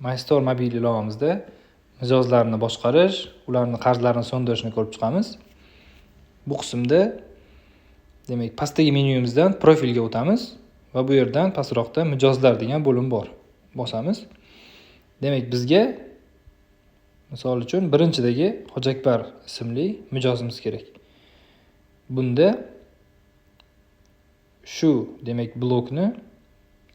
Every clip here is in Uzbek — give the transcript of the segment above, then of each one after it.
MyStore mobil ilovamizda mijozlarni boshqarish, ularning qarzlarini so'ndirishni ko'rib chiqamiz. Bu qismda demak pastdagi menyumizdan profilga o'tamiz va bu yerdan pastroqda mijozlar degan bo'lim bor. Bosamiz. Demak bizga misol uchun birinchidagi Hojakbar ismli mijozimiz kerak. Bunda shu demak blokni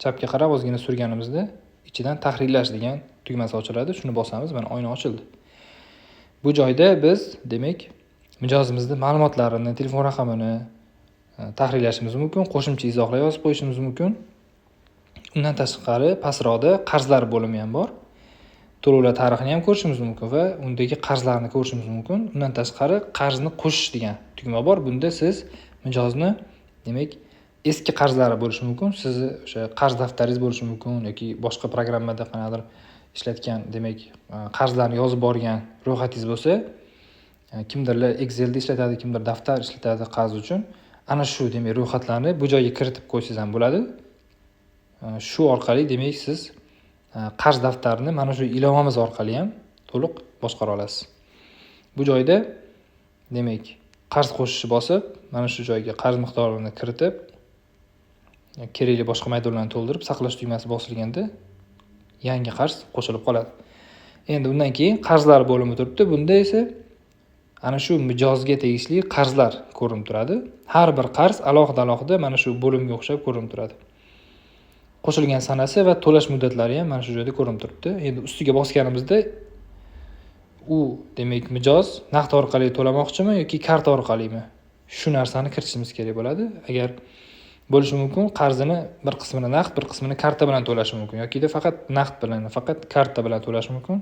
chapga qarab ozgina surganimizda ichidan tahrirlash degan tugmasi ochiladi. Shuni bosamiz. Mana oyna ochildi. Bu joyda biz demak mijozimizning ma'lumotlarini, telefon raqamini tahrirlashimiz mumkin, qo'shimcha izohlar yozib qo'yishimiz mumkin. Undan tashqari pastroqda qarzlar bo'limi ham bor. To'lovlar tarixini ham ko'rishimiz mumkin va undagi qarzlarni ko'rishimiz mumkin. Undan tashqari qarzni qo'shish degan tugma bor. Bunda siz mijozni demak eski qarzlari bo'lishi mumkin. Sizni o'sha qarz daftaringiz bo'lishi mumkin yoki boshqa programmada qanaqadir ishlatgan demak qarzlarni yozib borgan ro'yxatingiz bo'lsa, kimdirlar Excel'da ishlatadi, kimdir daftar ishlatadi qarz uchun. Ana shu demak ro'yxatlarni bu joyga kiritib qo'ysangiz ham bo'ladi. Shu orqali demak siz qarz daftarini mana shu ilovamiz orqali ham to'liq boshqara olasiz. Bu joyda demak qarz qo'shishni bosib, mana shu joyga qarz miqdorini kiritib, kerakli boshqa maydonlarni to'ldirib, saqlash tugmasi bosilganda yangi qarz qo'shilib qoladi. Endi undan keyin qarzlar bo'limi turibdi. Bunda esa ana shu mijozga tegishli qarzlar ko'rinib turadi. Har bir qarz alohida mana shu bo'limga o'xshab ko'rinib turadi. Qo'shilgan sanasi va to'lash muddatlari ham mana shu joyda ko'rinib turibdi. Endi ustiga bosganimizda u demak mijoz naqd orqali to'lamoqchimi yoki karta orqalimi? Shu narsani kiritishimiz kerak bo'ladi. Agar bo'lishi mumkin, qarzini bir qismini naqd, bir qismini karta bilan to'lashi mumkin yoki faqat naqd bilan, faqat karta bilan to'lashi mumkin.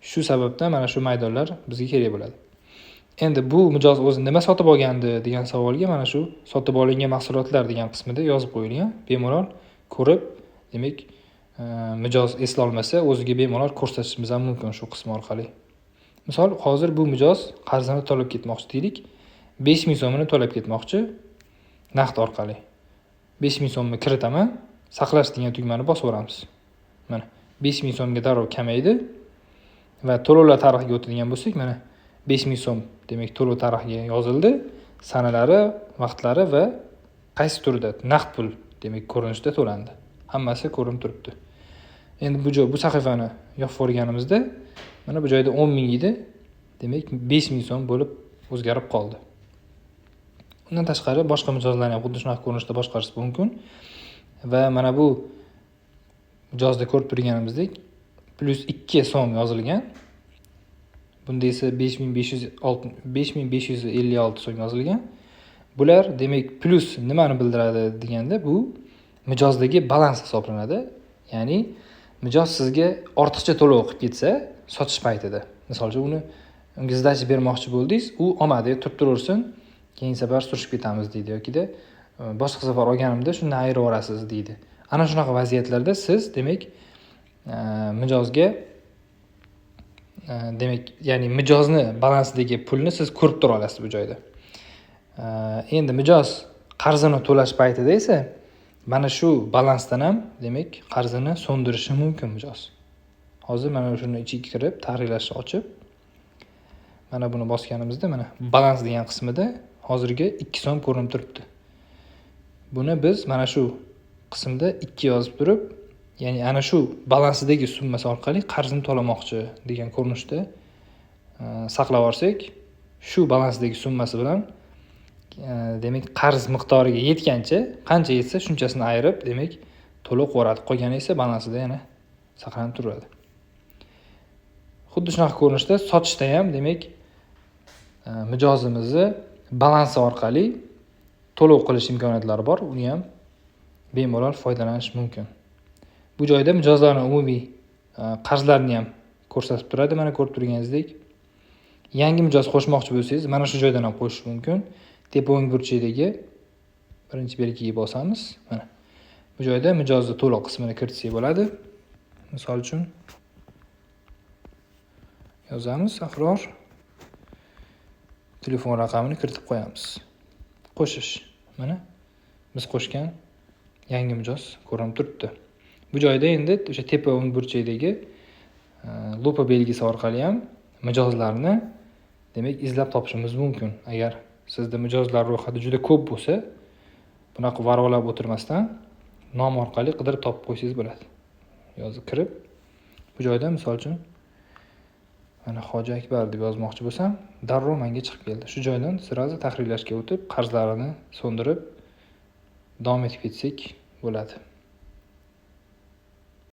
Shu sababdan mana shu maydonlar bizga kerak bo'ladi. Endi bu mijoz o'zi nima sotib olgandi degan savolga mana shu sotib olingan mahsulotlar degan qismida yozib qo'yilgan. Bemalol ko'rib, demak, mijoz esla olmasa, o'ziga bemalol ko'rsatishimiz ham mumkin shu qism orqali. Misol, hozir bu mijoz qarzini to'lab ketmoqchi deylik. 5000 so'mini to'lab ketmoqchi naqd orqali. 5000 so'mni kiritaman, saqlash degan tugmani bosib o'ramiz. Mana 5000 so'mga darrov kamaydi va to'lovlar tarixiga o'tadigan bo'lsak, mana 5000 so'm demak to'lov tarixiga yozildi, sanalari, vaqtlari va qaysi turda naqd pul demak ko'rinishda to'landi. Hammasi ko'rinib turibdi. Endi bu sahifani yopib o'rganimizda mana bu joyda 10.000 edi. Demak 5000 so'm bo'lib o'zgarib qoldi. Undan tashqari boshqa mijozlarni ham xuddi shunaqa ko'rinishda boshqarish mumkin. Va mana bu mijozda ko'rib turganimizdek +2 so'm yozilgan. Bunda esa 5556 so'm yozilgan. Bular demak plus nimani bildiradi deganda bu mijozdagi balans hisoblanadi. Ya'ni mijoz sizga ortiqcha to'lov qilib ketsa, sotish paytida, misol uchun unga sdach bermoqchi bo'ldingiz, u olmadi, turib turaversin, keyin safar surishib ketamiz deydi yoki-da boshqa safar olganimda shundan ayirib yuborasiz deydi. Ana shunaqa vaziyatlarda siz demak mijozga demak, ya'ni mijozni balansidagi pulni siz ko'rib tura olasiz bu joyda. Endi mijoz qarzini to'lash paytida esa mana shu balansdan ham demak qarzini so'ndirishi mumkin mijoz. Hozir mana shuni ichiga kirib, tahrirlashni ochib, mana buni bosganimizda mana balans degan qismida hozirga 2 so'm ko'rinib turibdi. Buni biz mana shu qismda 2 yozib turib, ya'ni ana shu balansidagi summasi orqali qarzini to'lamoqchi degan ko'rinishda saqlab olsak, shu balansdagi summasi bilan demak qarz miqdoriga yetgancha, qancha yetsa shunchasini ayirib, demak to'liq o'radi. Qolgani esa balansida yana saqlanib turadi. Xuddi shunaqa ko'rinishda sotishda ham demak mijozimizni balansi orqali to'lov qilish imkoniyatlari bor. Uni ham bemalol foydalanish mumkin. Bu joyda mijozlarning umumiy qarzlarini ham ko'rsatib turadi. Mana ko'rib turganingizdek, yangi mijoz qo'shmoqchi bo'lsangiz, mana shu joydan ham qo'shish mumkin. Tepa o'ng burchakdagi birinchi belgiga bosamiz. Mana bu joyda mijozni to'liq qismini kiritsak bo'ladi. Misol uchun yozamiz Ahror, telefon raqamini kiritib qo'yamiz. Qo'shish. Mana biz qo'shgan yangi mijoz ko'rinib turibdi. Bu joyda endi o'sha tepa o'ng burchakdagi lupa belgisi orqali ham mijozlarni demak izlab topishimiz mumkin. Agar sizda mijozlar ro'yxati juda ko'p bo'lsa, bunaqa varaqlab o'tirmasdan nom orqali qidirib topib qo'ysangiz bo'ladi. Yozib kirib, bu joyda misol uchun mana Hoji Akbar deb yozmoqchi bo'lsam, darrov menga chiqib keldi. Shu joydan sirazi tahrirlashga o'tib, qarzlarini so'ndirib davom etib ketsak bo'ladi.